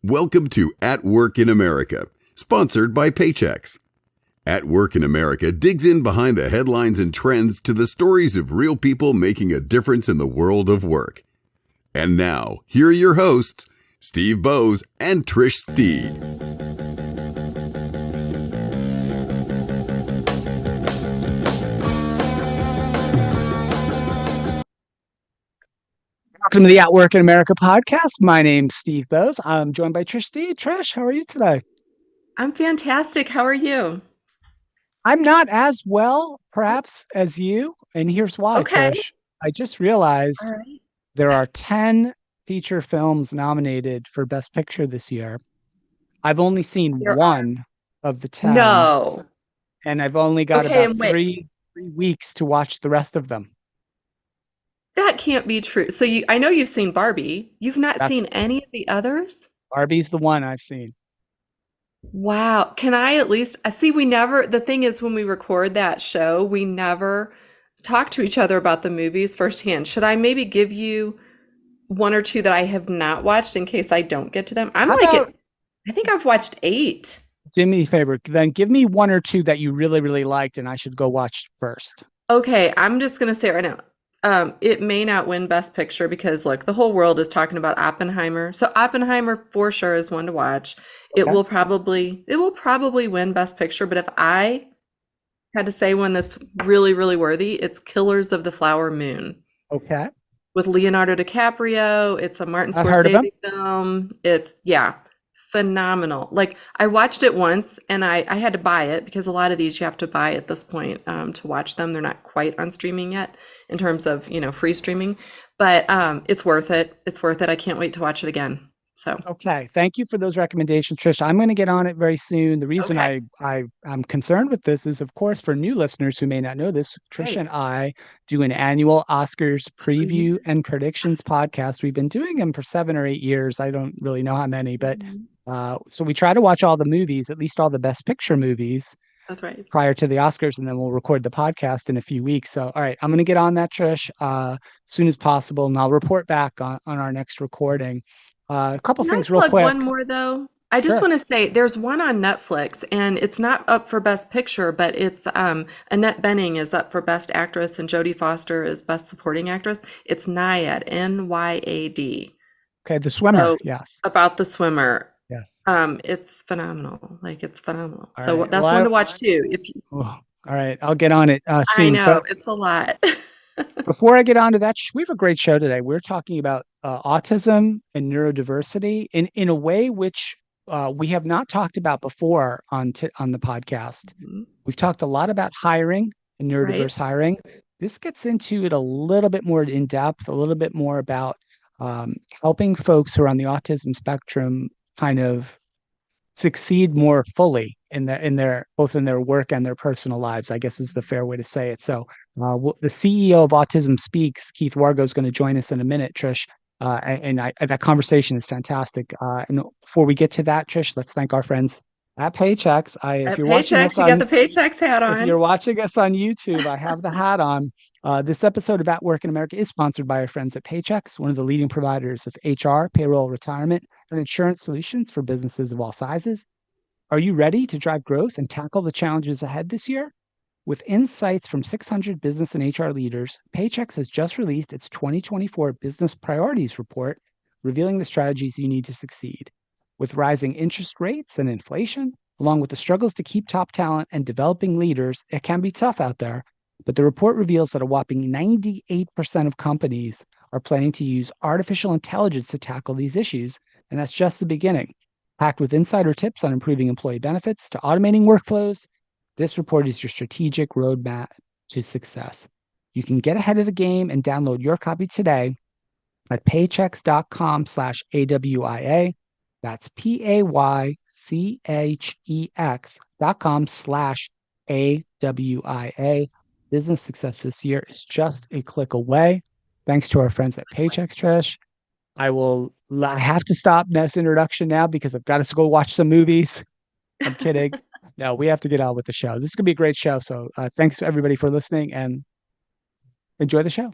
Welcome to At Work in America, sponsored by Paychex. At Work in America digs in behind the headlines and trends to the stories of real people making a difference in the world of work. And now, here are your hosts, Steve Bowes and Trish Steed. Welcome to the At Work in America podcast. My name's Steve Bowes. I'm joined by Trish Steed. Trish, how are you today? I'm fantastic. How are you? I'm not as well, perhaps, as you. And here's why, Okay. Trish. I just realized All right. there are 10 feature films nominated for Best Picture this year. I've only seen There are. one of the 10, No. and I've only got Okay, about and wait, three weeks to watch the rest of them. that can't be true. So I know you've seen Barbie. You've not That's seen any of the others? Barbie's the one I've seen. Wow. Can I at least see the thing is when we record that show, we never talk to each other about the movies firsthand. Should I maybe give you one or two that I have not watched in case I don't get to them? How about I think I've watched 8. do me a favor, then give me one or two that you really, really liked and I should go watch first. Okay, I'm just gonna say it right now. It may not win Best Picture because look, the whole world is talking about Oppenheimer. So Oppenheimer for sure is one to watch. It Okay. will probably win Best Picture, but if I had to say one that's really, really worthy, it's Killers of the Flower Moon Okay. with Leonardo DiCaprio. It's a Martin I've heard of him. Scorsese film. It's phenomenal. Like I watched it once and I had to buy it because a lot of these you have to buy at this point to watch them. They're not quite on streaming yet in terms of, free streaming, but it's worth it. It's worth it. I can't wait to watch it again. So, Okay. Thank you for those recommendations, Trish. I'm going to get on it very soon. The reason okay. I'm concerned with this is, of course, for new listeners who may not know this, Trish Right. and I do an annual Oscars preview Mhm. and predictions podcast. We've been doing them for 7 or 8 years. I don't really know how many, but Mhm. so we try to watch all the movies, at least all the Best Picture movies, That's right. prior to the Oscars, and then we'll record the podcast in a few weeks. So, all right, I'm going to get on that, Trish, as soon as possible, and I'll report back on our next recording. A couple Can I things real plug quick. one more though? I just Sure. want to say there's one on Netflix and it's not up for Best Picture, but it's Annette Bening is up for Best Actress and Jodie Foster is Best Supporting Actress. It's Nyad, Nyad. Okay, the swimmer. So Yes. about the swimmer. Yes. It's phenomenal. Like it's phenomenal. All So right. Well, that's one to watch too. oh, all right. I'll get on it I soon. know But it's a lot. before I get on to that, we have a great show today. We're talking about autism and neurodiversity in a way which we have not talked about before on the podcast. Mhm. We've talked a lot about hiring and Right? neurodiverse hiring. This gets into it a little bit more in depth, a little bit more about helping folks who are on the autism spectrum kind of succeed more fully in their both in their work and their personal lives, I guess is the fair way to say it. So the CEO of Autism Speaks, Keith Wargo, is going to join us in a minute, Trish. That conversation is fantastic. And before we get to that, Trish, let's thank our friends at Paychex. If At you're watching us Paychex, you got on the Paychex hat if you're on. watching us on YouTube, I have the hat on. This episode of At Work in America is sponsored by our friends at Paychex, one of the leading providers of HR, payroll, retirement, and insurance solutions for businesses of all sizes. Are you ready to drive growth and tackle the challenges ahead this year? With insights from 600 business and HR leaders, Paychex has just released its 2024 Business Priorities Report, revealing the strategies you need to succeed. With rising interest rates and inflation, along with the struggles to keep top talent and developing leaders, it can be tough out there. But the report reveals that a whopping 98% of companies are planning to use artificial intelligence to tackle these issues, and that's just the beginning. Packed with insider tips on improving employee benefits to automating workflows, this report is your strategic roadmap to success. You can get ahead of the game and download your copy today at paychex.com/AWIA. That's paychex.com/AWIA. Business success this year is just a click away. Thanks to our friends at Paychex, Trish. I have to stop this introduction now because I've got to go watch some movies. I'm kidding. No, we have to get on with the show. This is going to be a great show. So thanks to everybody for listening and enjoy the show.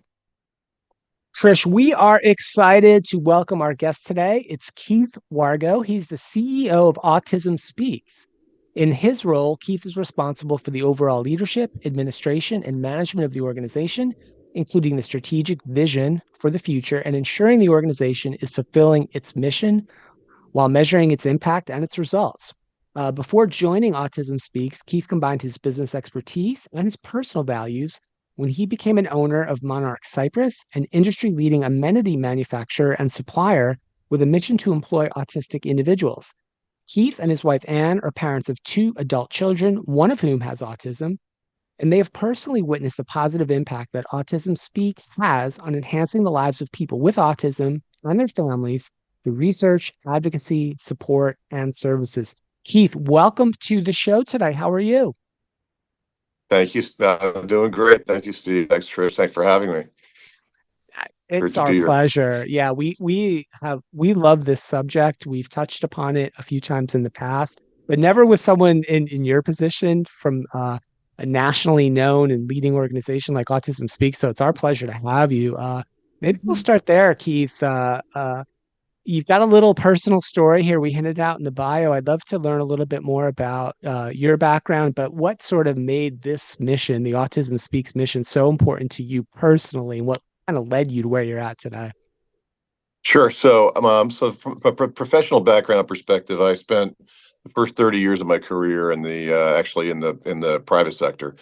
Trish, we are excited to welcome our guest today. It's Keith Wargo. He's the CEO of Autism Speaks. In his role, Keith is responsible for the overall leadership, administration, and management of the organization, including the strategic vision for the future and ensuring the organization is fulfilling its mission while measuring its impact and its results. Before joining Autism Speaks, Keith combined his business expertise and his personal values when he became an owner of Monarch Cyprus, an industry leading amenity manufacturer and supplier with a mission to employ autistic individuals. Keith and his wife Anne are parents of 2 adult children, one of whom has autism, and they have personally witnessed the positive impact that Autism Speaks has on enhancing the lives of people with autism and their families through research, advocacy, support, and services. Keith, welcome to the show today. How are you? Thank you. I'm doing great. Thank you, Steve. Thanks, Trish. Thanks for having me. Great It's to our be here. pleasure. Yeah, we love this subject. We've touched upon it a few times in the past, but never with someone in your position from a nationally known and leading organization like Autism Speaks. So it's our pleasure to have you. Maybe we'll start there, Keith. You've got a little personal story here. We hinted out in the bio. I'd love to learn a little bit more about your background, but what sort of made this mission, the Autism Speaks mission, so important to you personally, and what kind of led you to where you're at today? Sure. So from a professional background perspective, I spent the first 30 years of my career in the actually in the private sector,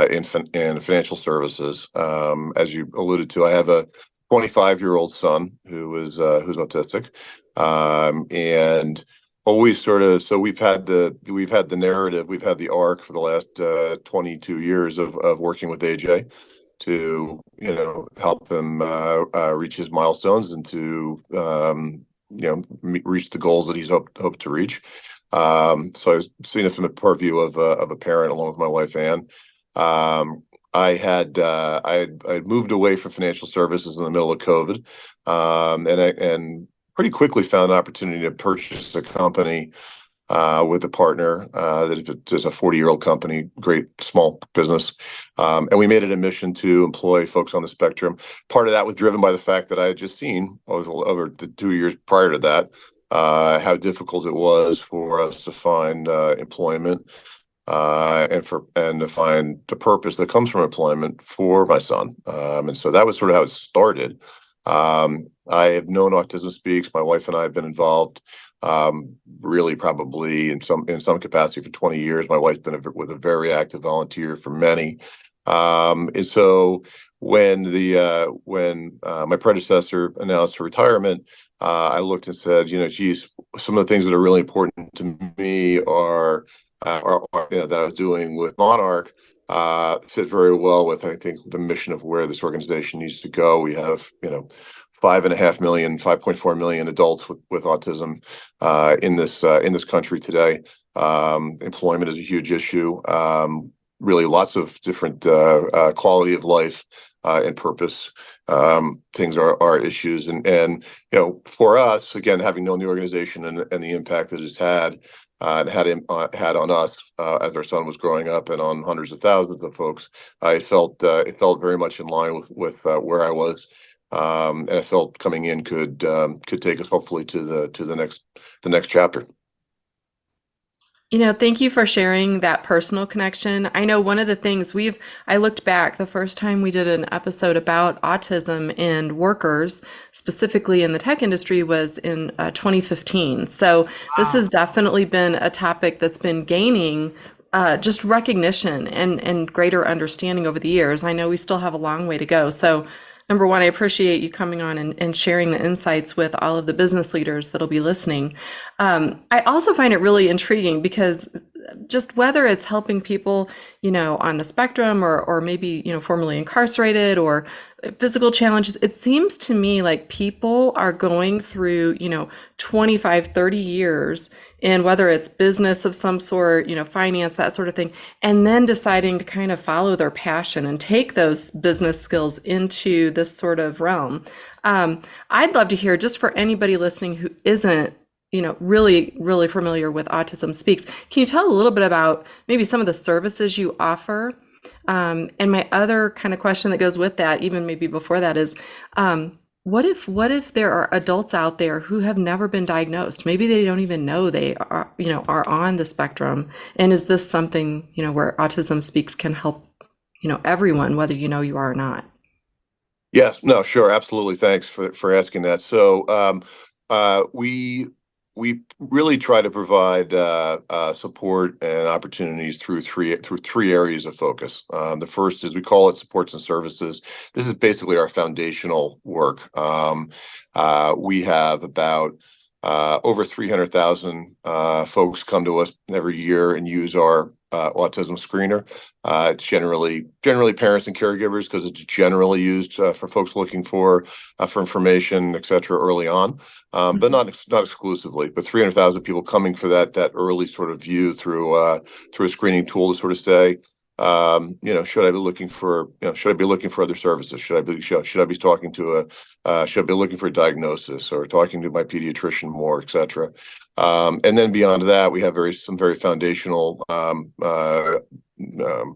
in financial services. As you alluded to, I have a 25-year-old son who's autistic, and always sort of. So we've had the narrative, we've had the arc for the last 22 years of working with AJ to help him reach his milestones and to reach the goals that he's hoped to reach. So I've seen it from the purview of a parent along with my wife Anne. I had moved away from financial services in the middle of COVID, and pretty quickly found an opportunity to purchase a company with a partner that is a 40-year-old company, great small business. And we made it a mission to employ folks on the spectrum. Part of that was driven by the fact that I had just seen over the 2 years prior to that, how difficult it was for us to find employment and to find the purpose that comes from employment for my son. And so that was sort of how it started. I have known Autism Speaks. My wife and I have been involved really probably in some capacity for 20 years. My wife's been a very active volunteer for many. And so when my predecessor announced her retirement, I looked and said, geez, some of the things that are really important to me are that I was doing with Monarch fit very well with, I think, the mission of where this organization needs to go. We have 5.4 million adults with autism in this country today. Employment is a huge issue. Really, lots of different quality of life and purpose things are issues. And for us, again, having known the organization and the impact that it's had. And had on us as our son was growing up, and on hundreds of thousands of folks. It felt very much in line with where I was, and I felt coming in could take us hopefully to the next chapter. Thank you for sharing that personal connection. I know one of the things I looked back the first time we did an episode about autism and workers, specifically in the tech industry, was in 2015. So this has definitely been a topic that's been gaining just recognition and greater understanding over the years. I know we still have a long way to go. So number one, I appreciate you coming on and sharing the insights with all of the business leaders that'll be listening. I also find it really intriguing because just whether it's helping people, on the spectrum or maybe, formerly incarcerated or physical challenges, it seems to me like people are going through, 25, 30 years in whether it's business of some sort, finance, that sort of thing, and then deciding to kind of follow their passion and take those business skills into this sort of realm. I'd love to hear, just for anybody listening who isn't, really, really familiar with Autism Speaks, can you tell a little bit about maybe some of the services you offer And my other kind of question that goes with that, even maybe before that, is what if there are adults out there who have never been diagnosed? Maybe they don't even know they are on the spectrum. And is this something, where Autism Speaks can help, everyone, whether you are or not? Yes, no, sure, absolutely. Thanks for asking that. So we really try to provide support and opportunities through three areas of focus. The first is we call it supports and services. This is basically our foundational work. We have about over 300,000 folks come to us every year and use our autism screener. It's generally parents and caregivers because it's generally used for folks looking for information, et cetera, early on, but not exclusively. But 300,000 people coming for that early sort of view through a screening tool to sort of say, should I be looking for other services? Should I be talking to should I be looking for a diagnosis or talking to my pediatrician more, et cetera? And then beyond that, we have some very foundational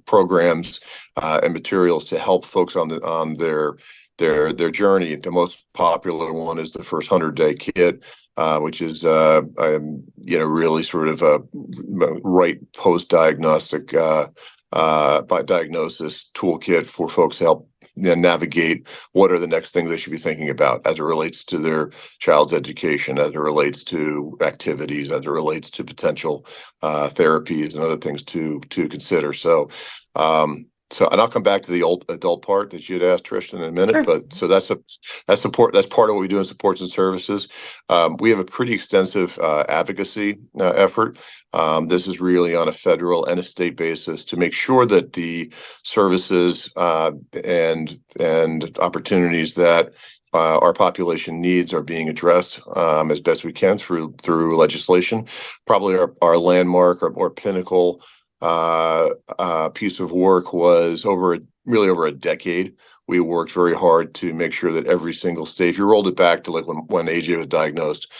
programs and materials to help folks on their journey. The most popular one is the first 100-day kit, which is really sort of a right post-diagnostic by diagnosis toolkit for folks to help navigate what are the next things they should be thinking about as it relates to their child's education, as it relates to activities, as it relates to potential therapies and other things to consider. And I'll come back to the adult part that you had asked, Tristan, in a minute. Sure. But so that's part of what we do in supports and services. We have a pretty extensive advocacy effort. This is really on a federal and a state basis to make sure that the services and opportunities that our population needs are being addressed as best we can through legislation. Probably our landmark or pinnacle piece of work was over a decade. We worked very hard to make sure that every single state, if you rolled it back to like when AJ was diagnosed,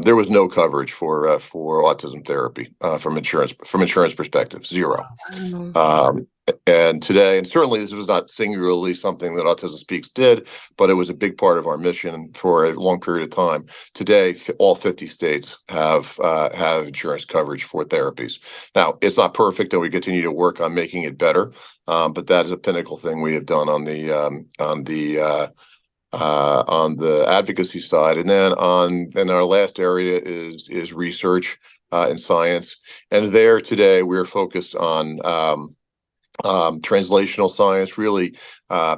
there was no coverage for autism therapy from insurance perspective, zero. And today, and certainly this was not singularly something that Autism Speaks did, but it was a big part of our mission for a long period of time. Today, all 50 states have insurance coverage for therapies. Now, it's not perfect, and we continue to work on making it better. But that is a pinnacle thing we have done on the advocacy side, and then our last area is research and science. And there today we're focused on translational science, really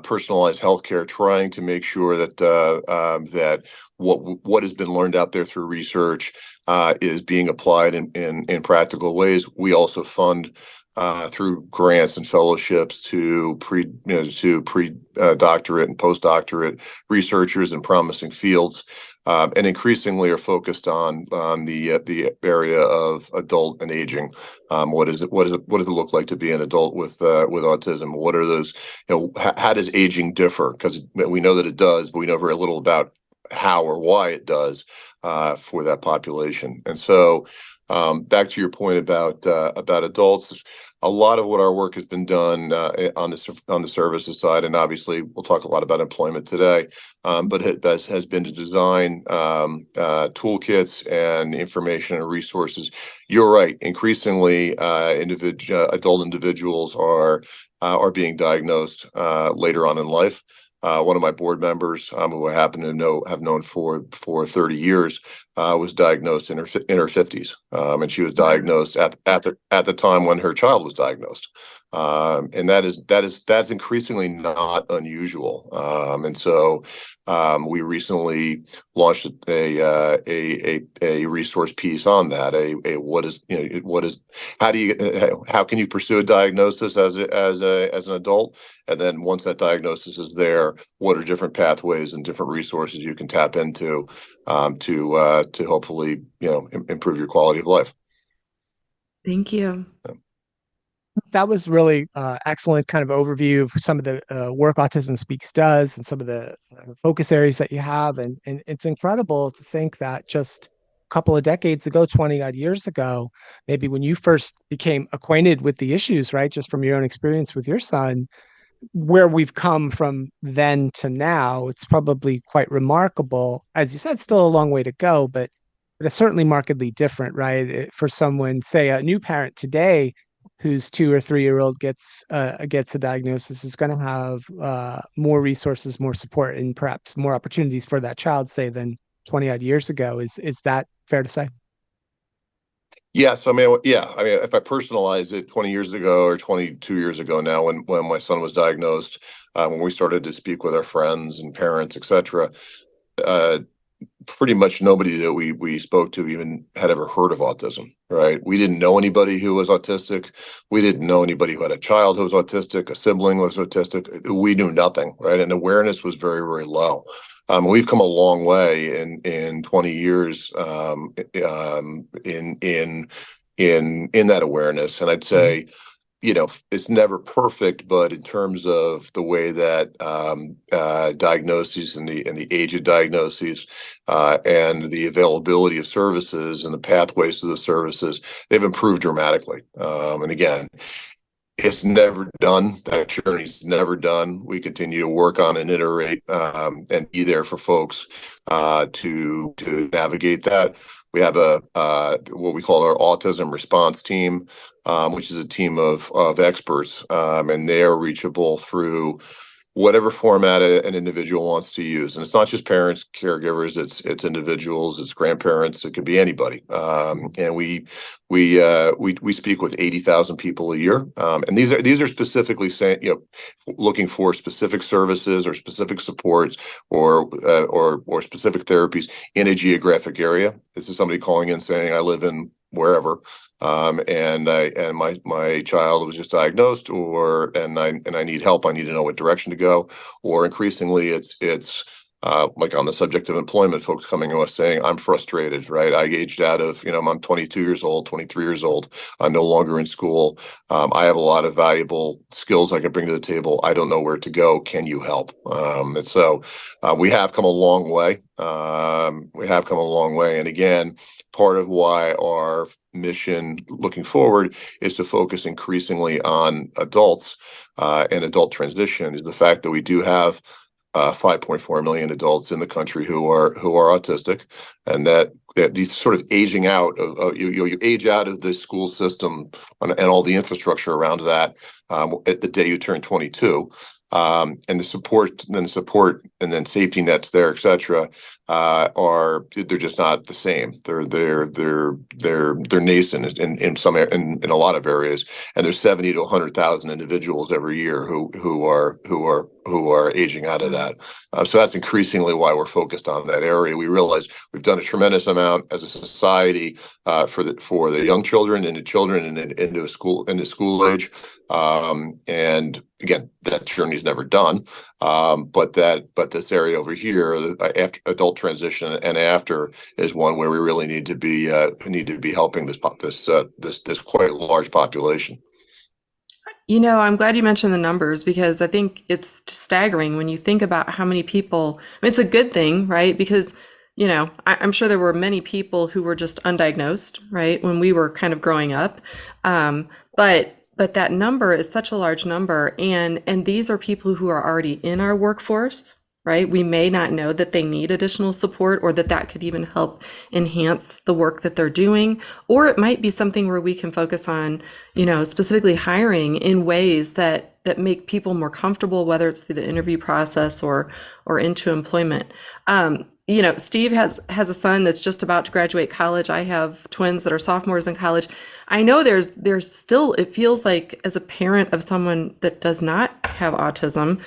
personalized healthcare, trying to make sure that that what has been learned out there through research is being applied in practical ways. We also fund through grants and fellowships to doctorate and postdoctorate researchers in promising fields, and increasingly are focused on the area of adult and aging. What does it look like to be an adult with autism? What are those? How does aging differ? Because we know that it does, but we know very little about how or why it does for that population. And so, back to your point about adults. A lot of what our work has been done on the services side, and obviously we'll talk a lot about employment today, but it has been to design toolkits and information and resources. You're right. Increasingly, adult individuals are being diagnosed later on in life. One of my board members, who I happen to have known for 30 years, was diagnosed in her 50s, and she was diagnosed at the time when her child was diagnosed, and that's increasingly not unusual. And so we recently launched a resource piece on that. How can you pursue a diagnosis as an adult, and then once that diagnosis is there, what are different pathways and different resources you can tap into to hopefully improve your quality of life. Thank you. That was really excellent kind of overview of some of the work Autism Speaks does and some of the focus areas that you have. And it's incredible to think that just couple of decades ago, 20 odd years ago, maybe when you first became acquainted with the issues, right? Just from your own experience with your son, where we've come from then to now, it's probably quite remarkable. As you said, still a long way to go, but it's certainly markedly different, right? For someone, say a new parent today, whose 2 or 3 year old gets a diagnosis, is going to have more resources, more support, and perhaps more opportunities for that child, say, than 20 odd years ago. Is that fair to say? Yes, I mean, yeah. I mean, if I personalize it, 20 years ago or 22 years ago now, when my son was diagnosed, when we started to speak with our friends and parents, etc., uh, pretty much nobody that we spoke to even had ever heard of autism, right? We didn't know anybody who was autistic. We didn't know anybody who had a child who was autistic, a sibling was autistic. We knew nothing, right? And awareness was very, very low. We've come a long way in 20 years in that awareness, and I'd say, it's never perfect, but in terms of the way that diagnoses and the age of diagnoses and the availability of services and the pathways to the services, they've improved dramatically. And again, it's never done. That journey's never done. We continue to work on and iterate and be there for folks to navigate that. We have what we call our autism response team, which is a team of experts, and they are reachable through whatever format an individual wants to use. And it's not just parents, caregivers, it's individuals, it's grandparents, it could be anybody. And we speak with 80,000 people a year. And these are specifically saying, looking for specific services or specific supports or specific therapies in a geographic area. This is somebody calling in saying, I live in wherever, and my child was just diagnosed, and I need help. I need to know what direction to go. Or increasingly, it's like on the subject of employment, folks coming to us saying, I'm frustrated, right? I aged out of, I'm 22 years old, 23 years old. I'm no longer in school. I have a lot of valuable skills I can bring to the table. I don't know where to go. Can you help? And so we have come a long way. And again, part of why our mission looking forward is to focus increasingly on adults and adult transition, is the fact that we do have 5.4 million adults in the country who are autistic, and that these sort of aging out of you age out of the school system and all the infrastructure around that at the day you turn 22. And the support and then safety nets there, et cetera, they're just not the same. They're nascent in a lot of areas, and there's 70 to 100,000 individuals every year who are aging out of that. So that's increasingly why we're focused on that area. We realize we've done a tremendous amount as a society for the young children and the children into school age, and again, that journey's never done. But this area over here, after adult transition and after, is one where we really need to be helping this quite large population. I'm glad you mentioned the numbers, because I think it's staggering when you think about how many people. I mean, it's a good thing, right? Because I'm sure there were many people who were just undiagnosed, right, when we were kind of growing up. But that number is such a large number, and these are people who are already in our workforce, right? We may not know that they need additional support, or that could even help enhance the work that they're doing. Or it might be something where we can focus on, specifically hiring in ways that make people more comfortable, whether it's through the interview process or into employment. Steve has a son that's just about to graduate college. I have twins that are sophomores in college. I know there's still, it feels like, as a parent of someone that does not have autism,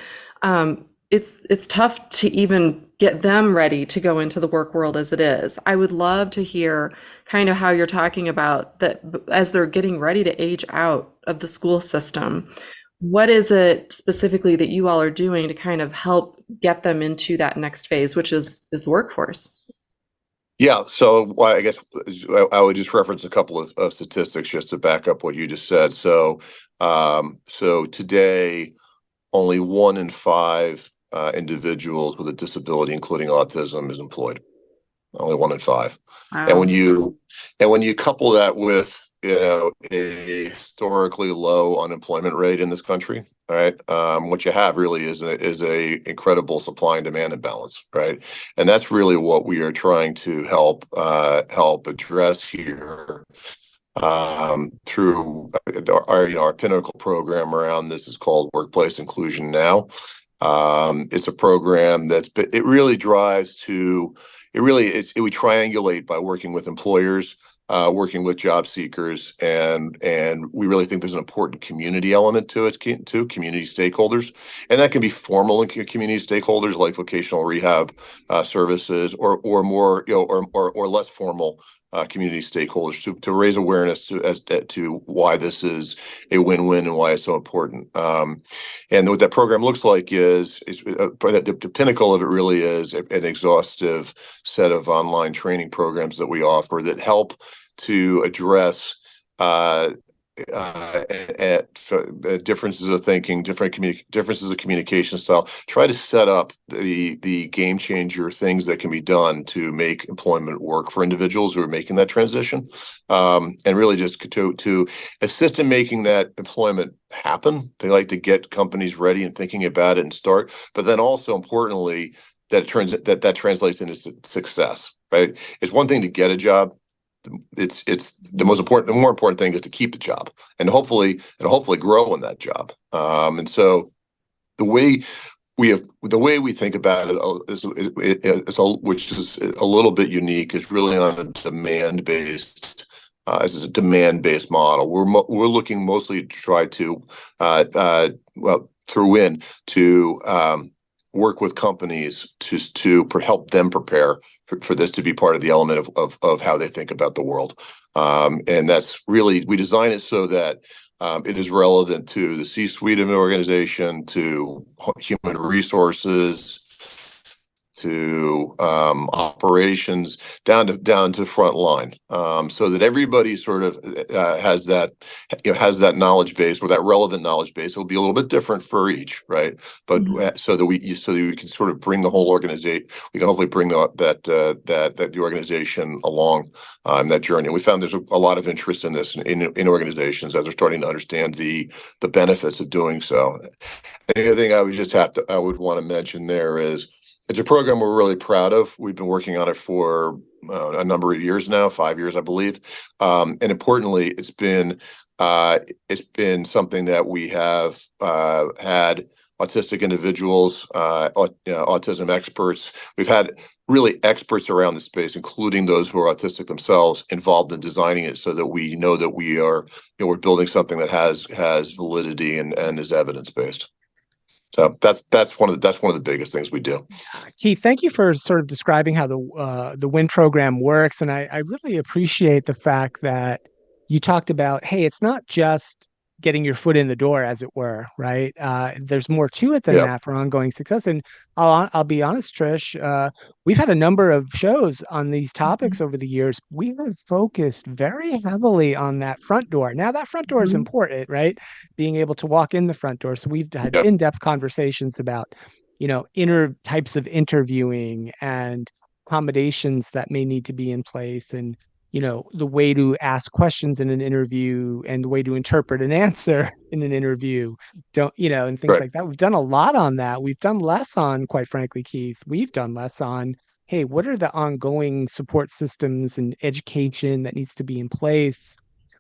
it's tough to even get them ready to go into the work world as it is. I would love to hear kind of how you're talking about that as they're getting ready to age out of the school system. What is it specifically that you all are doing to kind of help get them into that next phase, which is the workforce? Yeah, so I guess I would just reference a couple of statistics just to back up what you just said. So today, only 1 in 5 individuals with a disability, including autism, is employed. only 1 in 5. And Wow. when you couple that with, a historically low unemployment rate in this country, right? What you have really is a incredible supply and demand imbalance, right? And that's really what we are trying to help address here, through our pinnacle program around this is called Workplace Inclusion Now. It's a program it really drives to we triangulate by working with employers, working with job seekers, and we really think there's an important community element to it too, community stakeholders, and that can be formal community stakeholders like vocational rehab services, or more or less formal community stakeholders to raise awareness to why this is a win-win and why it's so important. And what that program looks like is the pinnacle of it really is an exhaustive set of online training programs that we offer that help to address differences of thinking, differences of communication style. Try to set up the game changer things that can be done to make employment work for individuals who are making that transition, and really just to assist in making that employment happen. They like to get companies ready and thinking about it and start, but then also importantly that that translates into success. Right? It's one thing to get a job. It's the more important thing is to keep the job and hopefully grow in that job. And so the way we think about it which is a little bit unique, is really on a demand based. As a demand-based model, we're looking mostly to try to work with companies to help them prepare for this to be part of the element of how they think about the world. And that's really, we design it so that it is relevant to the C-suite of an organization, to human resources, to operations, down to front line, so that everybody sort of has that knowledge base, or that relevant knowledge base. It will be a little bit different for each, right? But so that we can sort of bring the whole organization. We can hopefully bring the organization along that journey. And we found there's a lot of interest in this in organizations as they're starting to understand the benefits of doing so. And the other thing I would want to mention there is, it's a program we're really proud of. We've been working on it for a number of years now, 5 years, I believe. And importantly, it's been something that we have had autistic individuals, autism experts. We've had really experts around the space, including those who are autistic themselves, involved in designing it, so that we know that we're building something that has validity and is evidence based. So that's one of the biggest things we do. Keith, thank you for sort of describing how the WIN program works. And I really appreciate the fact that you talked about, hey, it's not just getting your foot in the door, as it were, right? There's more to it than that for ongoing success. And I'll be honest, Trish, we've had a number of shows on these topics over the years. We have focused very heavily on that front door. Now, that front door is important, right? Being able to walk in the front door. So we've had in-depth conversations about, inner types of interviewing and accommodations that may need to be in place, and the way to ask questions in an interview, and the way to interpret an answer in an interview, and things like that. We've done a lot on that. We've done less on, quite frankly, Keith, we've done less on, hey, what are the ongoing support systems and education that needs to be in place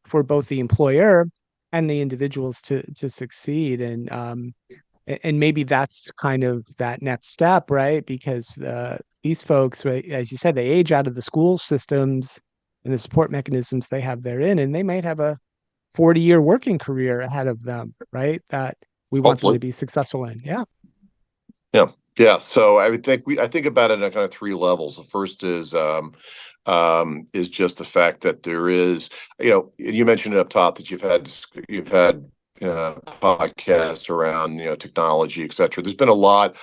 for both the employer and the individuals to succeed. And maybe that's kind of that next step, right? Because these folks, right, as you said, they age out of the school systems and the support mechanisms they have therein, and they might have a 40-year working career ahead of them, right? That we want them to be successful in. Yeah. So I think about it on kind of three levels. The first is just the fact that there is, you mentioned it up top that you've had podcasts around technology, et cetera. There's been a lot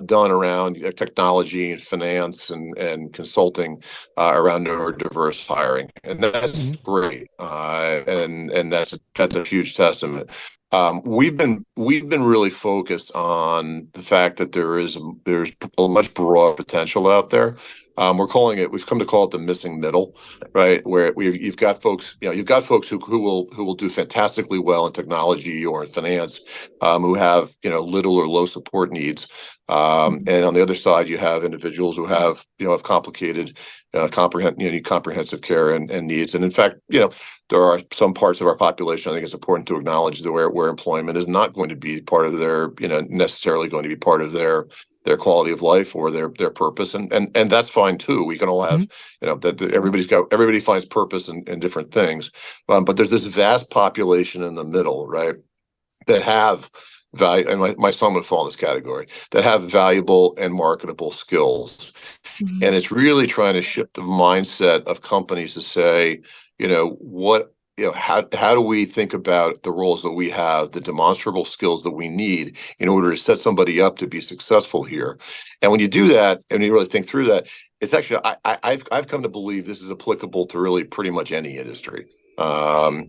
done around technology and finance and consulting around neurodiverse hiring, and that's great. And that's a huge testament. We've been really focused on the fact that there's a much broader potential out there. we've come to call it the missing middle, right? Where you've got folks, who will do fantastically well in technology or in finance, who have, little or low support needs. And on the other side, you have individuals who have complicated, need comprehensive care and needs. And in fact, there are some parts of our population, I think it's important to acknowledge, that where employment is not going to be part of their, necessarily going to be part of their quality of life or their purpose, and that's fine too. We can all have, everybody finds purpose in different things, but there's this vast population in the middle, right, that have value, and my son would fall in this category, that have valuable and marketable skills. And it's really trying to shift the mindset of companies to say, how do we think about the roles that we have, the demonstrable skills that we need in order to set somebody up to be successful here? And when you do that, and you really think through that, it's actually, I've come to believe this is applicable to really pretty much any industry.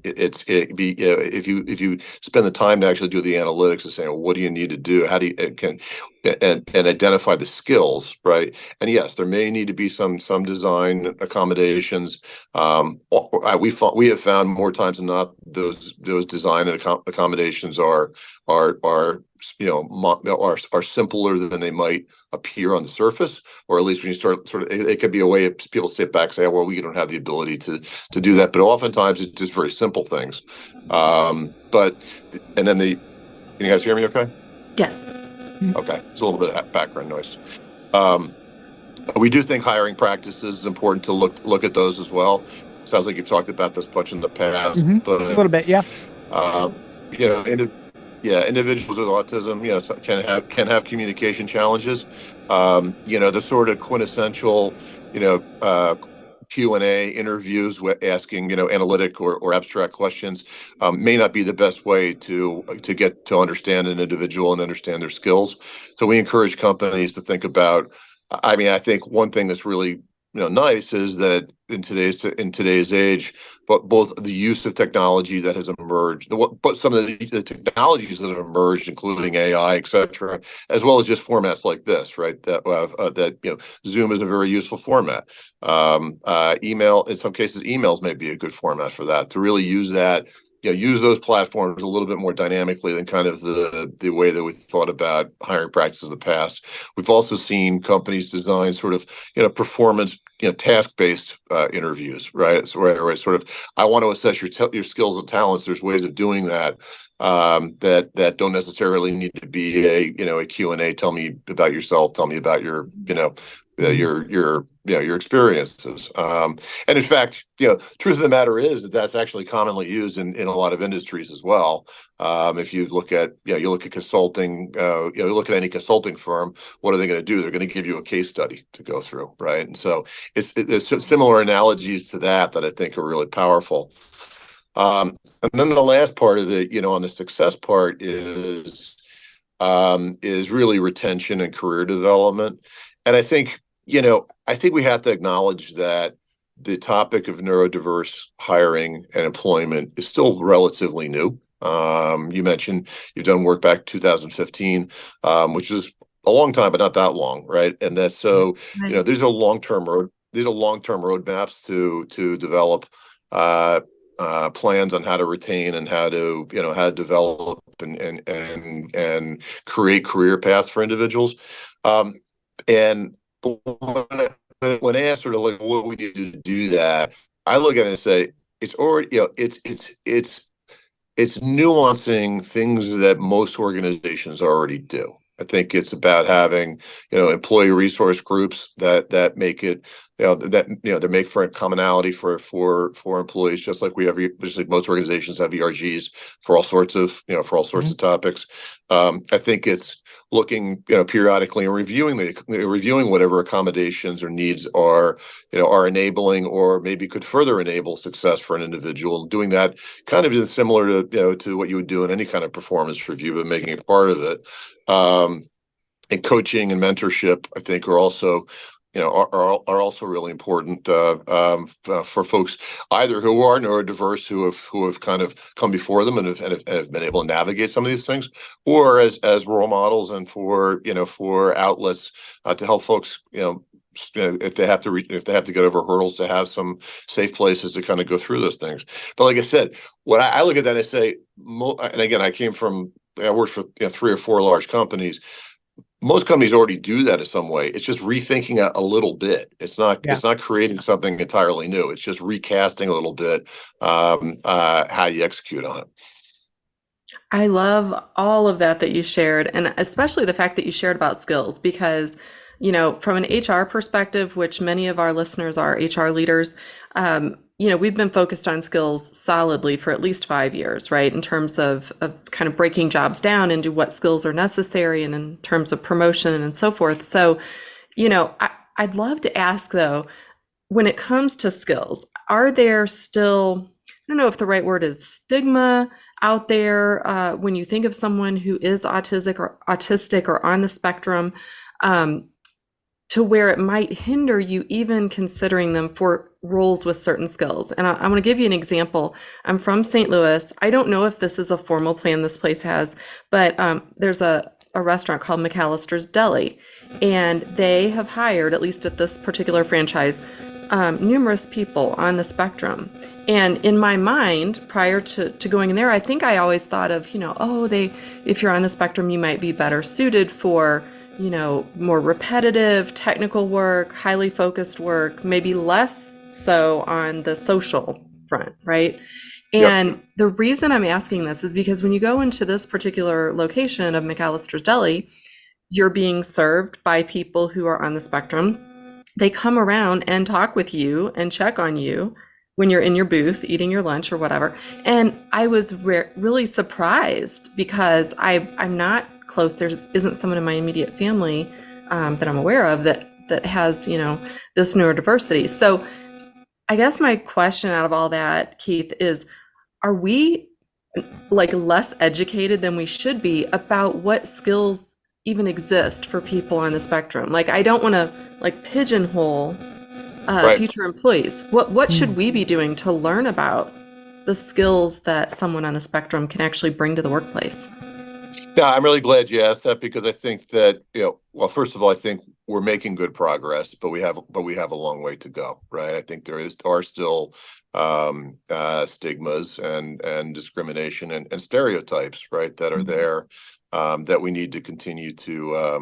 If you spend the time to actually do the analytics and saying, well, what do you need to do? How do you and identify the skills, right? And yes, there may need to be some design accommodations. We have found more times than not those design and accommodations are simpler than they might appear on the surface, or at least when you start it could be a way of people sit back and say, oh, well, we don't have the ability to do that. But oftentimes it's just very simple things. Can you guys hear me okay? Yes. Okay, it's a little bit of background noise. We do think hiring practices is important to look at those as well. Sounds like you've talked about this much in the past, but a little bit, yeah. Individuals with autism, can have communication challenges. The sort of quintessential, Q&A interviews asking, analytic or abstract questions may not be the best way to get to understand an individual and understand their skills. So we encourage companies to think about. I think one thing that's really nice is that in today's age, but both the use of technology that has emerged, but some of the technologies that have emerged, including AI, et cetera, as well as just formats like this, right? That Zoom is a very useful format. Email, in some cases, emails may be a good format for that, to really use that. Use those platforms a little bit more dynamically than kind of the way that we thought about hiring practices in the past. We've also seen companies design sort of performance task-based interviews, right? So where sort of, I want to assess your skills and talents. There's ways of doing that that don't necessarily need to be a Q&A. Tell me about yourself. Tell me about your your experiences. And in fact, truth of the matter is that that's actually commonly used in a lot of industries as well. If you look at consulting, you look at any consulting firm, what are they going to do? They're going to give you a case study to go through, right? And so it's similar analogies to that I think are really powerful. And then the last part of it, on the success part is really retention and career development. And I think we have to acknowledge that the topic of neurodiverse hiring and employment is still relatively new. You mentioned you've done work back 2015, which is a long time, but not that long, right? And that's so, Right. these are long-term roadmaps to develop plans on how to retain and how to develop and create career paths for individuals. And when asked sort of like what we need to do that, I look at it and say it's already, it's nuancing things that most organizations already do. I think it's about having, employee resource groups that make it, they make for a commonality for employees, just like most organizations have ERGs for all sorts of, of topics. I think it's looking, periodically and reviewing whatever accommodations or needs are enabling or maybe could further enable success for an individual. Doing that kind of similar to what you would do in any kind of performance review, but making it part of it. And coaching and mentorship, I think, are also also really important for folks either who are neurodiverse, who have kind of come before them and have been able to navigate some of these things, or as role models and for outlets to help folks if they have to if they have to get over hurdles, to have some safe places to kind of go through those things. But like I said, what I look at that, I say, and again, I worked for 3 or 4 large companies. Most companies already do that in some way. It's just rethinking a little bit. It's not creating something entirely new. It's just recasting a little bit how you execute on it. I love all of that you shared, and especially the fact that you shared about skills, because, from an HR perspective, which many of our listeners are HR leaders, we've been focused on skills solidly for at least 5 years, right? In terms of kind of breaking jobs down into what skills are necessary and in terms of promotion and so forth. So, I'd love to ask though, when it comes to skills, are there still, I don't know if the right word is stigma out there when you think of someone who is autistic or on the spectrum, to where it might hinder you even considering them for roles with certain skills? And I'm going to give you an example. I'm from St. Louis. I don't know if this is a formal plan this place has, but there's a restaurant called McAllister's Deli, and they have hired, at least at this particular franchise, numerous people on the spectrum. And in my mind, prior to going in there, I think I always thought of, if you're on the spectrum, you might be better suited for, more repetitive technical work, highly focused work, maybe less so on the social front, right? And yep. The reason I'm asking this is because when you go into this particular location of McAllister's Deli, you're being served by people who are on the spectrum. They come around and talk with you and check on you when you're in your booth eating your lunch or whatever. And I was really surprised because I'm not close. There isn't someone in my immediate family that I'm aware of that has, this neurodiversity. So I guess my question out of all that, Keith, is, are we less educated than we should be about what skills even exist for people on the spectrum? I don't want to pigeonhole right. future employees. What should we be doing to learn about the skills that someone on the spectrum can actually bring to the workplace? Yeah, I'm really glad you asked that, because I think that, well, first of all, I think we're making good progress, but we have a long way to go, right? I think there are still stigmas and discrimination and stereotypes, right, that are there, that we need to continue to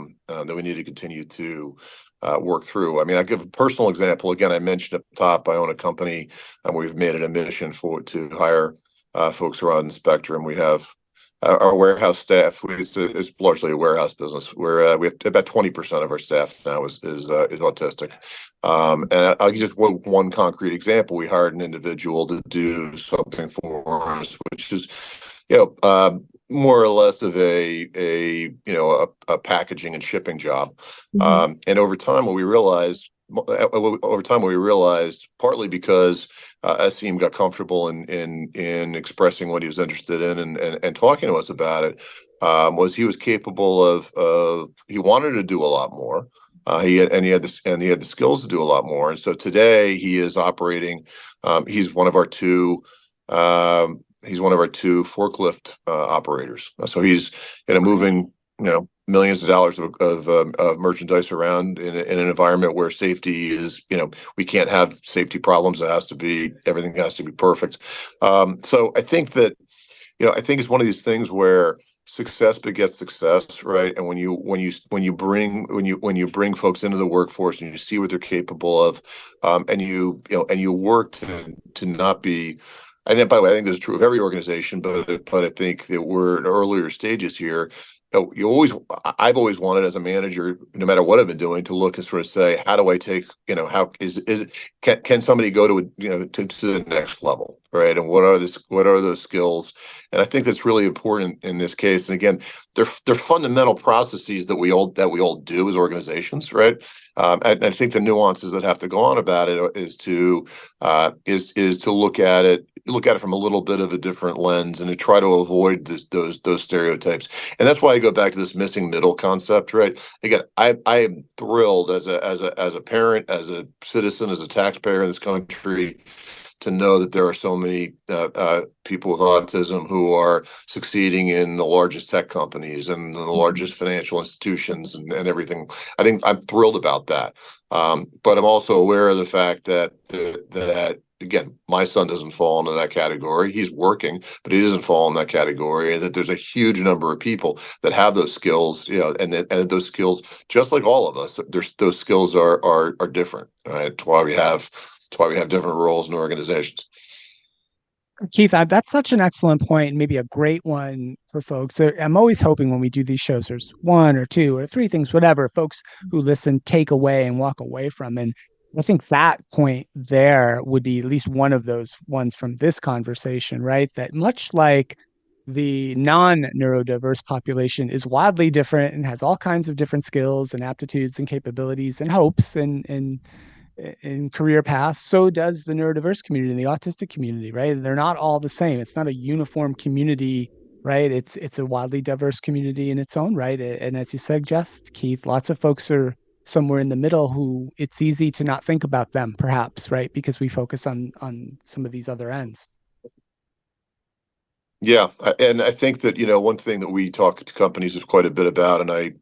work through. I mean, I'll give a personal example. Again, I mentioned up top, I own a company, and we've made it a mission to hire folks who are on the spectrum. We have our warehouse staff. It's largely a warehouse business where we have about 20% of our staff now is autistic. And I'll give just one concrete example. We hired an individual to do something for us, which is, more or less of a packaging and shipping job. Mm-hmm. And over time, what we realized, partly because Asim got comfortable in expressing what he was interested in and talking to us about it, was he was capable of he wanted to do a lot more. He had the skills to do a lot more. And so today he is operating. He's one of our two forklift operators. So he's moving millions of dollars of merchandise around in an environment where safety is, we can't have safety problems. Everything has to be perfect. So I think that, I think it's one of these things where success begets success, right? And when you bring folks into the workforce and you see what they're capable of, and you work to not be. And by the way, I think this is true of every organization, but I think that we're in earlier stages here. I've always wanted, as a manager, no matter what I've been doing, to look and sort of say, how do I take, can somebody go to the next level, right? And what are those skills? And I think that's really important in this case. And again, they're fundamental processes that we all do as organizations, right? And I think the nuances that have to go on about it is to look at it from a little bit of a different lens and to try to avoid those stereotypes. And that's why I go back to this missing middle concept, right? Again, I am thrilled as a parent, as a citizen, as a taxpayer in this country, to know that there are so many people with autism who are succeeding in the largest tech companies and the largest financial institutions and everything. I think I'm thrilled about that. But I'm also aware of the fact that again, my son doesn't fall into that category. He's working, but he doesn't fall in that category. And that there's a huge number of people that have those skills, and those skills, just like all of us, those skills are different. Right? That's why we have different roles in organizations. Keith, that's such an excellent point, and maybe a great one for folks. I'm always hoping when we do these shows, there's one or two or three things, whatever, folks who listen take away and walk away from. And I think that point there would be at least one of those ones from this conversation, right? That much like the non-neurodiverse population is wildly different and has all kinds of different skills and aptitudes and capabilities and hopes and in career paths, so does the neurodiverse community and the autistic community, right? They're not all the same. It's not a uniform community, right? It's a wildly diverse community in its own right. And as you suggest, Keith, lots of folks are somewhere in the middle who it's easy to not think about them, perhaps, right? Because we focus on some of these other ends. Yeah, and I think that one thing that we talk to companies quite a bit about, and I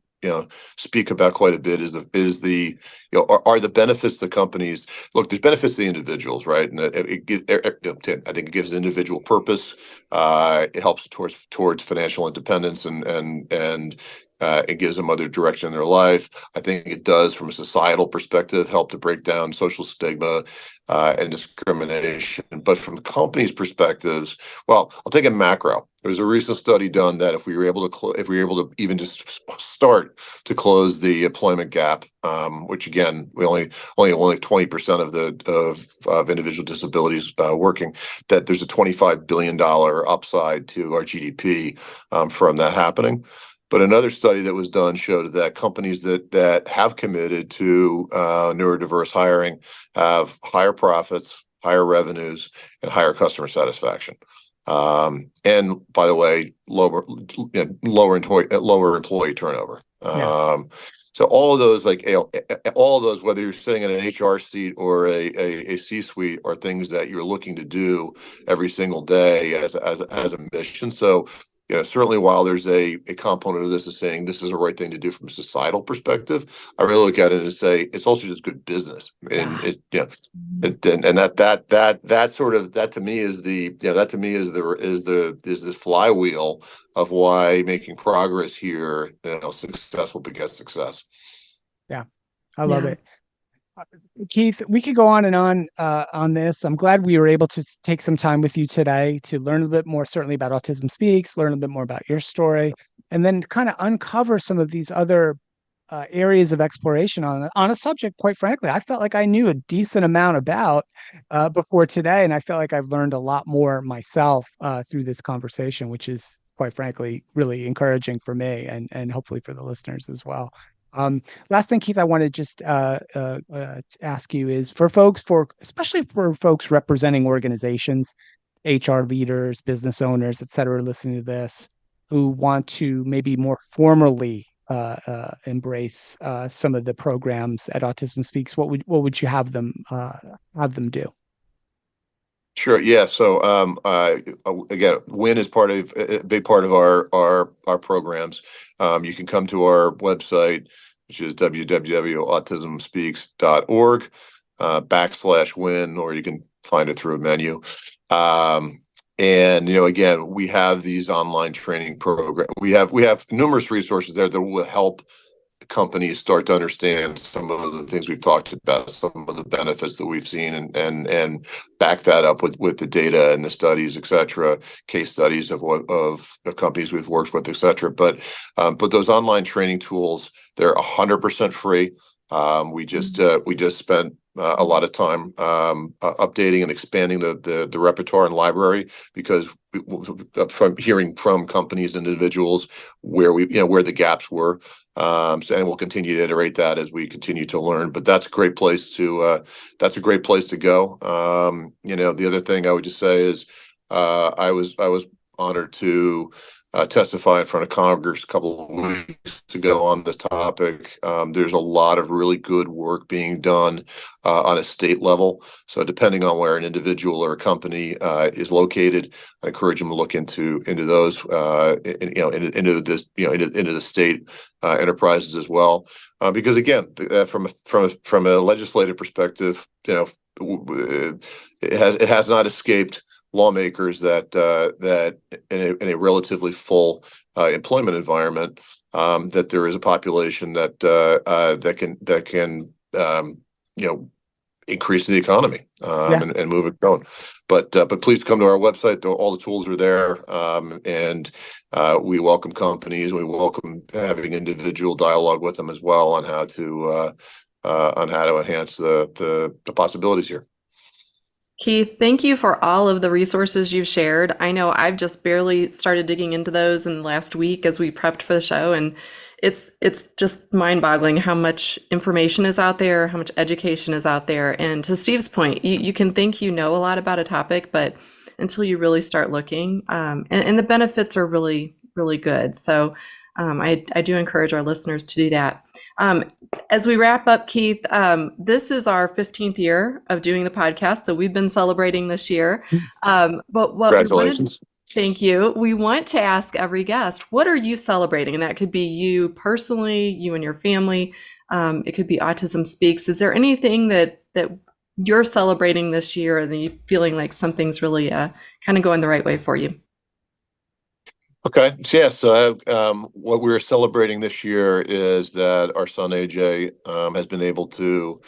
speak about quite a bit, is the are the benefits to companies. Look, there's benefits to the individuals, right? And I think it gives an individual purpose. It helps towards financial independence, and it gives them other direction in their life. I think it does, from a societal perspective, help to break down social stigma and discrimination. But from the company's perspectives, well, I'll take it macro. There was a recent study done that if we were able to even just start to close the employment gap, which again, we only 20% of individual disabilities working, that there's a $25 billion upside to our GDP from that happening. But another study that was done showed that companies that have committed to neurodiverse hiring have higher profits, higher revenues, and higher customer satisfaction. And by the way, lower employee turnover. So all of those, whether you're sitting in an HR seat or a C-suite, are things that you're looking to do every single day as a mission. So, certainly while there's a component of this is saying this is the right thing to do from a societal perspective, I really look at it and say it's also just good business. And that to me is the flywheel of why making progress here, success will beget success. Yeah, I love it. Keith, we could go on and on this. I'm glad we were able to take some time with you today to learn a little bit more, certainly about Autism Speaks, learn a bit more about your story, and then kind of uncover some of these other areas of exploration on a subject, quite frankly, I felt like I knew a decent amount about before today, and I felt like I've learned a lot more myself through this conversation, which is, quite frankly, really encouraging for me and hopefully for the listeners as well. Last thing, Keith, I want to just ask you is especially for folks representing organizations, HR leaders, business owners, et cetera, listening to this, who want to maybe more formally embrace some of the programs at Autism Speaks, what would you have them do? Sure. Yeah. So again, WIN is a big part of our programs. You can come to our website, which is www.autismspeaks.org /WIN, or you can find it through a menu. And again, we have these online training programs. We have numerous resources there that will help companies start to understand some of the things we've talked about, some of the benefits that we've seen, and back that up with the data and the studies, et cetera, case studies of companies we've worked with, et cetera. But those online training tools, they're 100% free. We just spent a lot of time updating and expanding the repertoire and library, because from hearing from companies and individuals where the gaps were, and we'll continue to iterate that as we continue to learn. But that's a great place to go. The other thing I would just say is I was honored to testify in front of Congress a couple of weeks ago on this topic. There's a lot of really good work being done on a state level. So depending on where an individual or a company is located, I encourage them to look into those, into the state enterprises as well. Because again, from a legislative perspective, it has not escaped lawmakers that in a relatively full employment environment, that there is a population that can increase the economy and move it going. But please come to our website. All the tools are there, and we welcome companies. We welcome having individual dialogue with them as well on how to enhance the possibilities here. Keith, thank you for all of the resources you've shared. I know I've just barely started digging into those in the last week as we prepped for the show, and it's just mind-boggling how much information is out there, how much education is out there. And to Steve's point, you can think you know a lot about a topic, but until you really start looking, and the benefits are really, really good. So I do encourage our listeners to do that. As we wrap up, Keith, this is our 15th year of doing the podcast, so we've been celebrating this year. But what Congratulations. Thank you. We want to ask every guest, what are you celebrating? And that could be you personally, you and your family. It could be Autism Speaks. Is there anything that you're celebrating this year and you feeling like something's really kind of going the right way for you? Okay. So what we're celebrating this year is that our son AJ has been able to.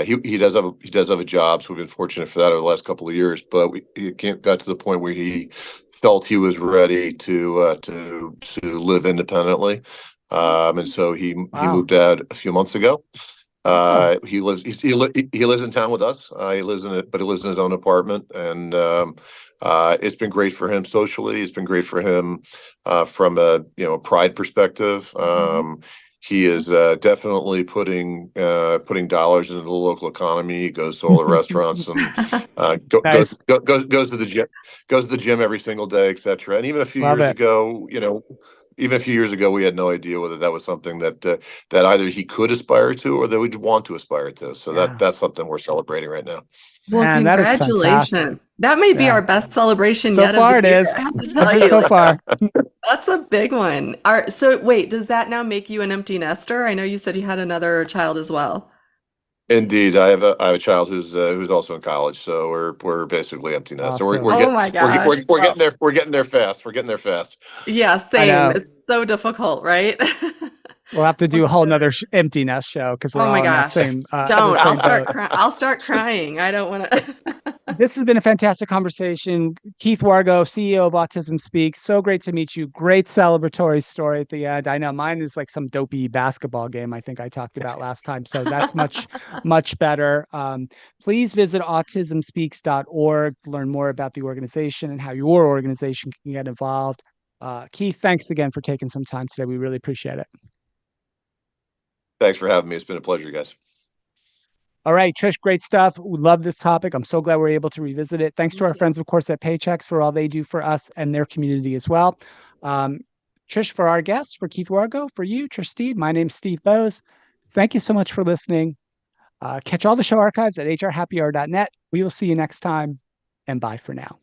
He does have a job, so we've been fortunate for that over the last couple of years. But he got to the point where he felt he was ready to live independently, and so he moved out a few months ago. He lives in town with us. He lives in his own apartment, and it's been great for him socially. It's been great for him from a pride perspective. He is definitely putting dollars into the local economy. He goes to all the restaurants and goes to the gym every single day, etc. And even a few years ago, we had no idea whether that was something that either he could aspire to or that we'd want to aspire to. So that's something we're celebrating right now. Well, man, congratulations. That may be our best celebration so yet. Far, of the it year, is. I have to tell you. So far. That's a big one. So wait, does that now make you an empty nester? I know you said you had another child as well. Indeed, I have a child who's also in college, so we're basically empty nest. Awesome. So my gosh, we're getting there. We're getting there fast. We're getting there fast. Yeah, same. It's so difficult, right? We'll have to do a whole nother empty nest show because we're all in that same. Don't. I'll start crying. I don't want to. This has been a fantastic conversation. Keith Wargo, CEO of Autism Speaks. So great to meet you. Great celebratory story at the end. I know mine is like some dopey basketball game I think I talked about last time. So that's much better. Please visit autismspeaks.org to learn more about the organization and how your organization can get involved. Keith, thanks again for taking some time today. We really appreciate it. Thanks for having me. It's been a pleasure, guys. All right, Trish, great stuff. We love this topic. I'm so glad we're able to revisit it. Thanks to our friends, of course, at Paychecks for all they do for us and their community as well. Trish, for our guests, for Keith Wargo, for you, Trish Steed, my name's Steve Bose. Thank you so much for listening. Catch all the show archives at hrhappyhour.net. We will see you next time, and bye for now.